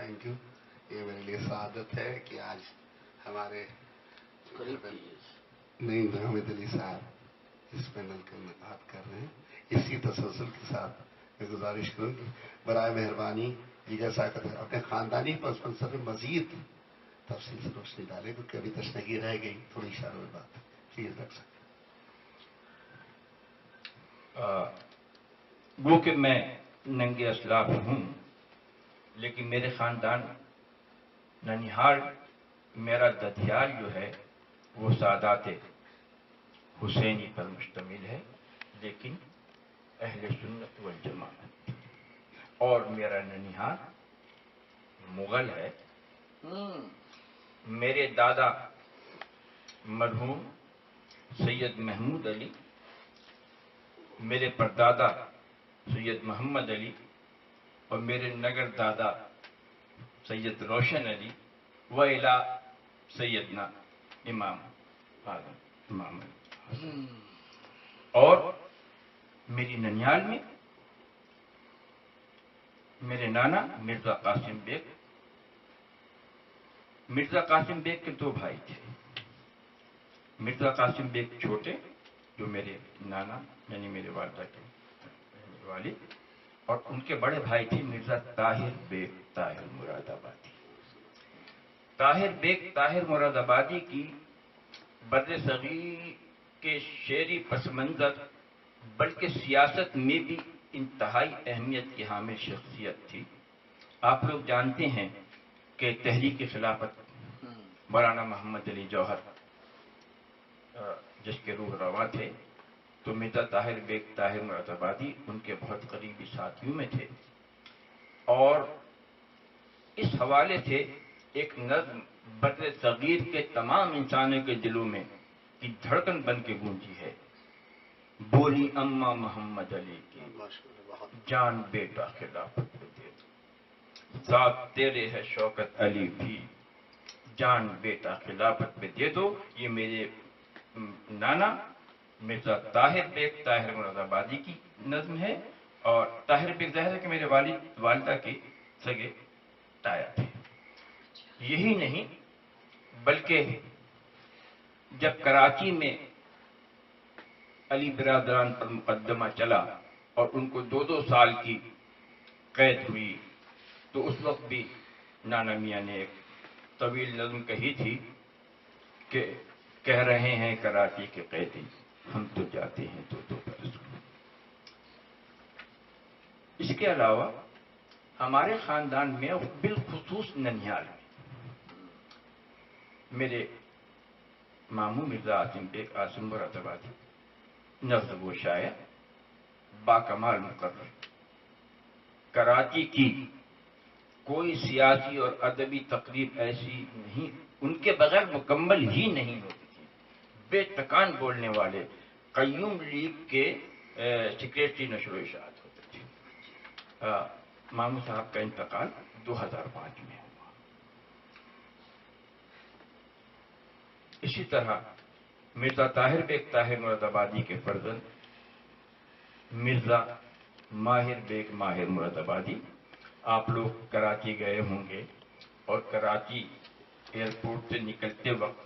Thank you. یہ میرے لیے سعادت ہے کہ آج ہمارے نہیں حامد علی صاحب اس پینل کے بات کر رہے ہیں. اسی تسلسل کے ساتھ میں گزارش کروں کہ برائے مہربانی دیگر صاحب اپنے خاندانی پس منظر میں مزید تفصیل سے روشنی ڈالے کیونکہ ابھی تشنگی رہ گئی تھوڑی اشاروں میں بات پلیز رکھ سکتے. وہ کہ میں ننگے اسلاف ہوں لیکن میرے خاندان ننیہار میرا ددھیال جو ہے وہ سادات حسینی پر مشتمل ہے لیکن اہل سنت والجماعت. اور میرا ننیہار مغل ہے. میرے دادا مرحوم سید محمود علی، میرے پردادا سید محمد علی اور میرے نگر دادا سید روشن علی و الی سیدنا امام اعظم امام حسن. اور میری ننیال میں میرے نانا مرزا قاسم بیگ. مرزا قاسم بیگ کے دو بھائی تھے. مرزا قاسم بیگ چھوٹے جو میرے نانا یعنی میرے والدہ کے والد، اور ان کے بڑے بھائی تھے مرزا طاہر بیگ طاہر مراد آبادی. طاہر بیگ طاہر مراد آبادی کی بر صغیر کے شعری پس منظر بلکہ سیاست میں بھی انتہائی اہمیت کی حامل شخصیت تھی. آپ لوگ جانتے ہیں کہ تحریک خلافت مولانا محمد علی جوہر جس کے روح رواں تھے، تو مرزا طاہر بیگ طاہر مراد آبادی ان کے بہت قریبی ساتھیوں میں تھے. اور اس حوالے سے ایک نظم بر صغیر کے تمام انسانوں کے دلوں میں کی دھڑکن بن کے گونجی ہے. بولی اماں محمد علی کی جان بیٹا خلافت پہ دے دو، ذات تیرے ہے شوکت علی بھی جان بیٹا خلافت پہ دے دو. یہ میرے نانا مرزا طاہر بیگ طاہر مراد آبادی کی نظم ہے. اور طاہر بیگ ظاہر ہے کہ میرے والدہ کے سگے تایا تھے. یہی نہیں بلکہ جب کراچی میں علی برادران پر مقدمہ چلا اور ان کو 2 سال کی قید ہوئی تو اس وقت بھی نانا میاں نے ایک طویل نظم کہی تھی کہ کہہ رہے ہیں کراچی کے قیدی ہم تو جاتے ہیں 2 برس. اس کے علاوہ ہمارے خاندان میں بالخصوص ننیال میں میرے ماموں مرزا عاصم بیگ عاصم مراد آبادی نظم و شاعر باکمال مقرر. کراچی کی کوئی سیاسی اور ادبی تقریب ایسی نہیں ان کے بغیر مکمل ہی نہیں ہوتی تھی. بے تکان بولنے والے قیوم لیگ کے سیکریٹری نشر و اشاعت ہوتے تھے. ماموں صاحب کا انتقال 2005 میں ہوا. اسی طرح مرزا طاہر بیگ طاہر مراد آبادی کے فرزند مرزا ماہر بیگ ماہر مراد آبادی. آپ لوگ کراچی گئے ہوں گے اور کراچی ایئرپورٹ سے نکلتے وقت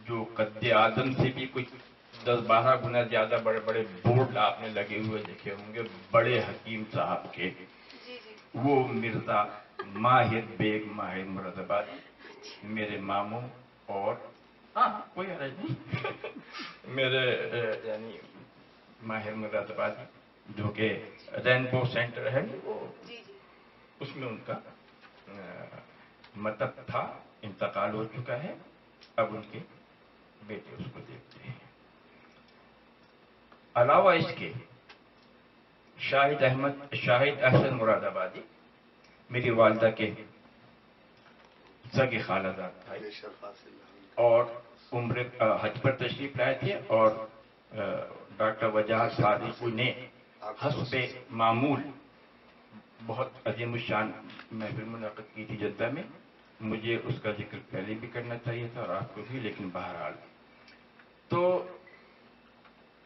جو قد اعظم سے بھی کچھ 10-12 گنا زیادہ بڑے بڑے بورڈ آپ نے لگے ہوئے دیکھے ہوں گے بڑے حکیم صاحب کے، وہ مرزا ماہر بیگ ماہر مراد آبادی میرے ماموں اور کوئی حرج نہیں میرے یعنی ماہر مراد آبادی جو کہ رینبو سینٹر ہے وہ اس میں ان کا مطلب تھا. انتقال ہو چکا ہے. اب ان کے بیٹے اس کو دیکھتے ہیں. علاوہ اس کے شاہد احسن مراد آبادی میری والدہ کے سگے خالہ زاد بھائی اور عمر حج پر تشریف لائے تھے. اور ڈاکٹر وجاہت صادقی نے حسب معمول بہت عظیم الشان محفل منعقد کی تھی جدہ میں. مجھے اس کا ذکر پہلے بھی کرنا چاہیے تھا اور آپ کو بھی، لیکن بہرحال تو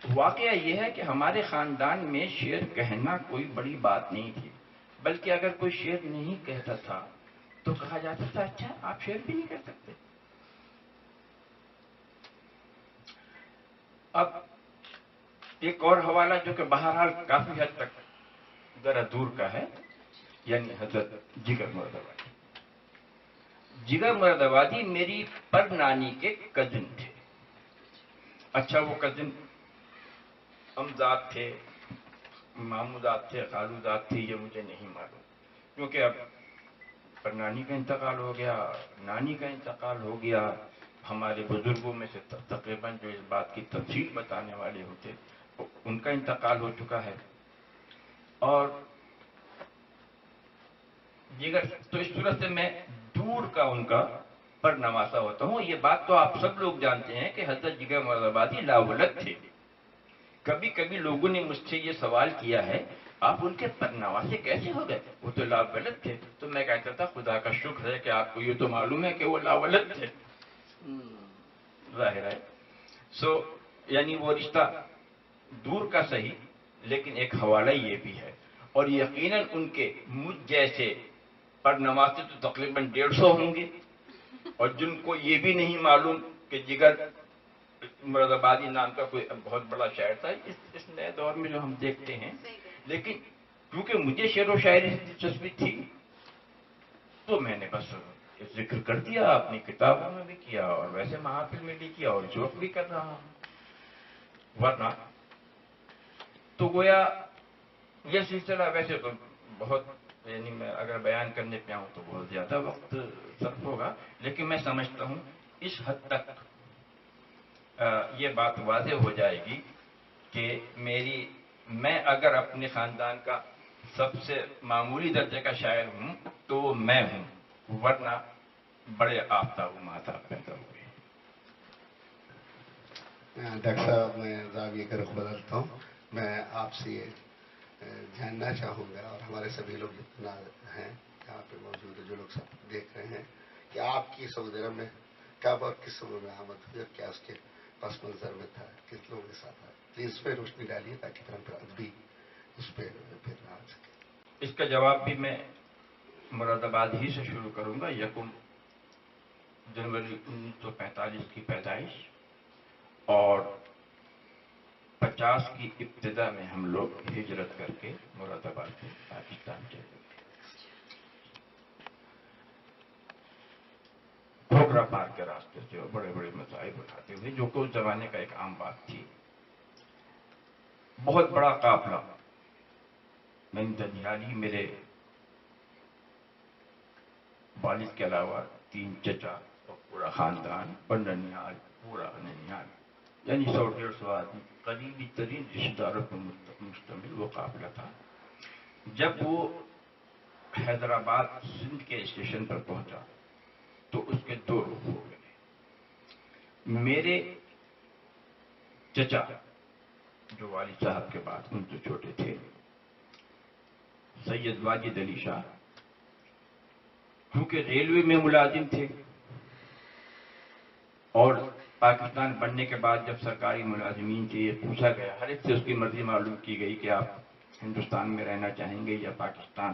واقعہ یہ ہے کہ ہمارے خاندان میں شعر کہنا کوئی بڑی بات نہیں تھی، بلکہ اگر کوئی شعر نہیں کہتا تھا تو کہا جاتا تھا اچھا آپ شیئر بھی نہیں کر سکتے. اب ایک اور حوالہ جو کہ بہرحال کافی حد تک ذرا دور کا ہے، یعنی حضرت جگر مراد آبادی. جگر مراد آبادی میری پر نانی کے کزن تھے. اچھا وہ کزن امزاد تھے، ماموزاد تھے، خالوزاد تھے، یہ مجھے نہیں معلوم، کیونکہ اب پر نانی کا انتقال ہو گیا، نانی کا انتقال ہو گیا. ہمارے بزرگوں میں سے تقریباً جو اس بات کی تفصیل بتانے والے ہوتے ان کا انتقال ہو چکا ہے. اور جگر تو اس صورت سے میں دور کا ان کا پر نواسا ہوتا ہوں. یہ بات تو آپ سب لوگ جانتے ہیں کہ حضرت جگر مراد آبادی لاولد تھے. کبھی کبھی لوگوں نے مجھ سے یہ سوال کیا ہے آپ ان کے پر نواسے کیسے ہو گئے، وہ تو لاولد تھے. تو میں کہتا تھا خدا کا شکر ہے کہ آپ کو یہ تو معلوم ہے کہ وہ لاولد تھے. ظاہر ہے یعنی وہ رشتہ دور کا صحیح، لیکن ایک حوالہ یہ بھی ہے. اور یقیناً ان کے مجھ جیسے پر نواسے تو تقریباً 150 ہوں گے، اور جن کو یہ بھی نہیں معلوم کہ جگر مراد آبادی نام کا کوئی بہت بڑا شاعر تھا اس نئے دور میں جو ہم دیکھتے ہیں. لیکن کیونکہ مجھے شعر و شاعری سے دلچسپی تھی تو میں نے بس ذکر کر دیا، اپنی کتابوں میں بھی کیا اور ویسے محافل میں بھی کیا اور جوک بھی کر رہا ہوں. ورنہ تو گویا یہ سلسلہ ویسے تو بہت، یعنی میں اگر بیان کرنے پہ آؤں تو بہت زیادہ وقت صرف ہوگا، لیکن میں سمجھتا ہوں اس حد تک یہ بات واضح ہو جائے گی کہ میں اگر اپنے خاندان کا سب سے معمولی درجے کا شاعر ہوں تو وہ میں ہوں، ورنہ بڑے آفتاب و مہتاب پیدا ہوئے. ڈاکٹر صاحب میں زاویے کا رخ بدلتا ہوں. میں آپ سے یہ جاننا چاہوں گا اور ہمارے سبھی لوگ جتنا ہیں یہاں پہ موجود ہے، جو لوگ سب دیکھ رہے ہیں، کہ آپ کی سعودی عرب میں کب اور کس عمر میں آمد ہوئی اور کیا اس کے پس منظر میں تھا، کس لوگوں کے ساتھ آئے. پلیز اس پہ روشنی ڈالیے تاکہ ہم بھی اس پہ پھر آ سکے. اس کا جواب بھی میں مراد آباد ہی سے شروع کروں گا. 1 جنوری 1945 کی پیدائش اور 50 کی ابتدا میں ہم لوگ ہجرت کر کے مراد آباد سے پاکستان چلے گئے. کھوکھرا پار کے راستے سے بڑے بڑے مصائب اٹھاتے ہوئے، جو کہ اس زمانے کا ایک عام بات تھی. بہت بڑا قافلہ، ننیالی میرے والد کے علاوہ 3 چچا اور پورا خاندان، اور ننیال پورا ننیال، یعنی 100-150 آدمی، قریبی ترین رشتہ داروں پر مشتمل وہ قافلہ تھا. جب وہ حیدرآباد سندھ کے اسٹیشن پر پہنچا تو اس کے 2 رخ ہو گئے. میرے چچا جو والد صاحب کے بعد ان سے چھوٹے تھے، سید واجد علی شاہ، کیونکہ ریلوے میں ملازم تھے اور پاکستان بننے کے بعد جب سرکاری ملازمین سے یہ پوچھا گیا، ہر ایک سے اس کی مرضی معلوم کی گئی کہ آپ ہندوستان میں رہنا چاہیں گے یا پاکستان،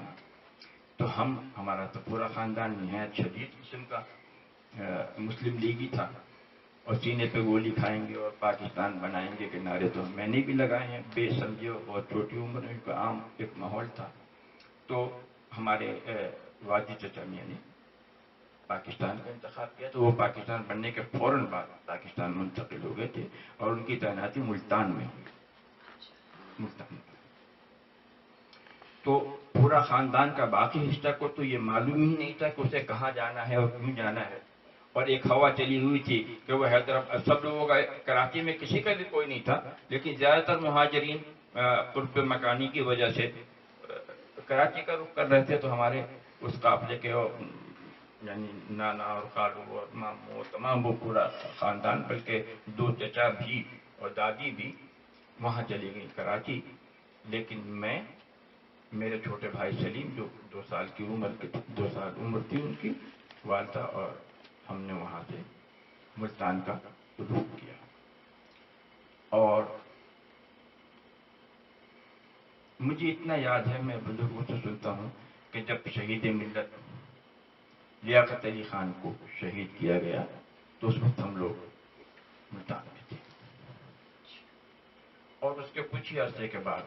تو ہمارا تو پورا خاندان نہایت شدید قسم کا مسلم لیگی تھا اور سینے پہ گولی کھائیں گے اور پاکستان بنائیں گے کے نعرے تو میں نے بھی لگائے ہیں. بے سمجھے اور بہت چھوٹی عمر میں کا عام ایک ماحول تھا. تو ہمارے واجد چچا میاں نے پاکستان کا انتخاب کیا، تو وہ پاکستان بننے کے فوراً بعد پاکستان منتقل ہو گئے تھے اور ان کی تعیناتی ملتان میں ہوئی. ملتان تو پورا خاندان کا باقی حصہ کو تو یہ معلوم ہی نہیں تھا کہ اسے کہاں جانا ہے اور کیوں جانا ہے. اور ایک ہوا چلی ہوئی تھی کہ وہ حیدرآباد، سب لوگوں کا، کراچی میں کسی کا بھی کوئی نہیں تھا، لیکن زیادہ تر مہاجرین قرب مکانی کی وجہ سے کراچی کا رخ کر رہے تھے. تو ہمارے اس قافلے کے یعنی نانا اور خالو اور ماموں تمام وہ پورا خاندان، بلکہ 2 چچا بھی اور دادی بھی وہاں چلی گئی کراچی. لیکن میرے چھوٹے بھائی سلیم جو 2 سال کی عمر 2 سال عمر تھی ان کی والدہ، اور ہم نے وہاں سے ملتان کا رخ کیا. اور مجھے اتنا یاد ہے، میں بزرگوں سے سنتا ہوں کہ جب شہید ملت لیاقت علی خان کو شہید کیا گیا تو اس وقت ہم لوگ ملتان میں تھے، اور اس کے کچھ ہی عرصے کے بعد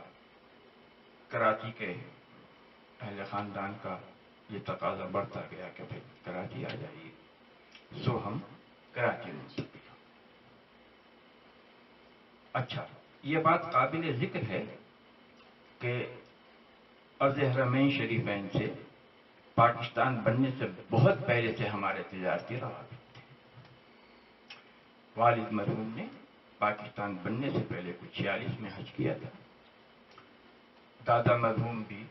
کراچی کے اہل خاندان کا یہ تقاضا بڑھتا گیا کہ بھائی کراچی آ جائیے، سو ہم کراچی منتقل۔ اچھا، یہ بات قابل ذکر ہے کہ ارض حرمین شریفین سے پاکستان بننے سے بہت پہلے سے ہمارے تجارتی روابط تھے۔ والد مرحوم نے پاکستان بننے سے پہلے کچھ 46 میں حج کیا تھا، دادا مرحوم بھی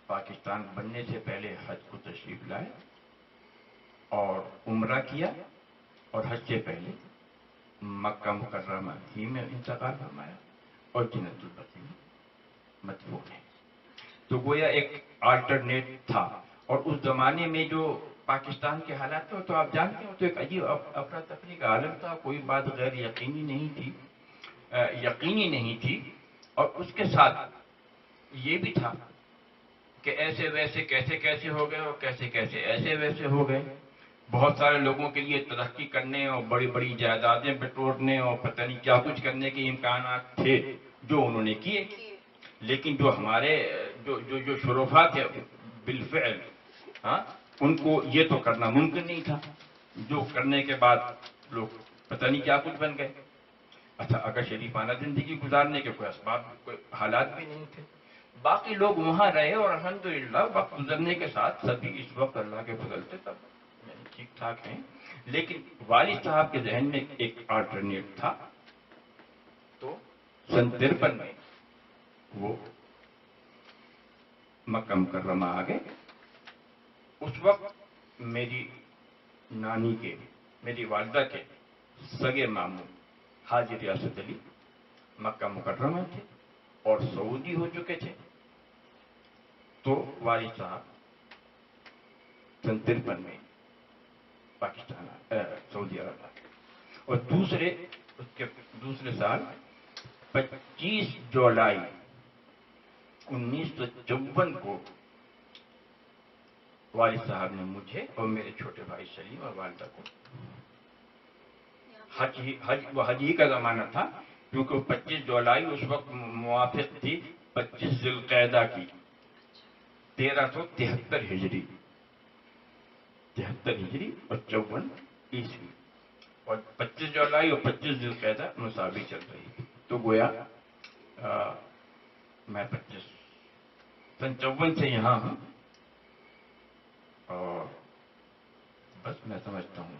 پاکستان بننے سے پہلے حج کو تشریف لائے اور عمرہ کیا، اور حج سے پہلے مکہ مکرمہ ہی میں انتقال فرمایا اور جنت البقیع میں مدفون ہے۔ تو گویا ایک آلٹرنیٹ تھا، اور اس زمانے میں جو پاکستان کے حالات تھے تو آپ جانتے ہو تو ایک عجیب افراتفری کا عالم تھا، کوئی بات غیر یقینی نہیں تھی، یقینی نہیں تھی، اور اس کے ساتھ یہ بھی تھا کہ ایسے ویسے کیسے کیسے ہو گئے اور کیسے کیسے ایسے ویسے ہو گئے۔ بہت سارے لوگوں کے لیے ترقی کرنے اور بڑی بڑی جائیدادیں بٹورنے اور پتہ نہیں کیا کچھ کرنے کے امکانات تھے جو انہوں نے کیے، لیکن جو ہمارے جو شرفا تھے بالفعل، ہاں، ان کو یہ تو کرنا ممکن نہیں تھا، جو کرنے کے بعد لوگ پتہ نہیں کیا کچھ بن گئے۔ اچھا، اگر شریفانہ زندگی گزارنے کے کوئی اسباب کوئی حالات بھی نہیں تھے، باقی لوگ وہاں رہے، اور الحمدللہ وقت گزرنے کے ساتھ سبھی اس وقت اللہ کے فضل سے تب ٹھیک ٹھاک ہیں، لیکن والد صاحب کے ذہن میں ایک آلٹرنیٹ تھا، تو سن 53 میں وہ مکہ مکرمہ آ گئے۔ اس وقت میری نانی کے، میری والدہ کے سگے ماموں حاجی ریاست علی مکہ مکرمہ تھے اور سعودی ہو چکے تھے، تو والد صاحب سن 53 میں پاکستان سعودی عرب آ گئے، اور دوسرے سال 25 جولائی 1954 کو والد صاحب نے مجھے اور میرے چھوٹے بھائی سلیم اور والدہ کو حج ہی کا زمانہ تھا، کیونکہ 25 جولائی اس وقت موافق تھی 25 ذی القعدہ کی 1373 ہجری، 73 ہجری اور 54 عیسوی، اور 25 جولائی اور 25 ذی القعدہ مساوی چل رہی تھی، تو گویا میں 55 سے یہاں ہوں، اور بس میں سمجھتا ہوں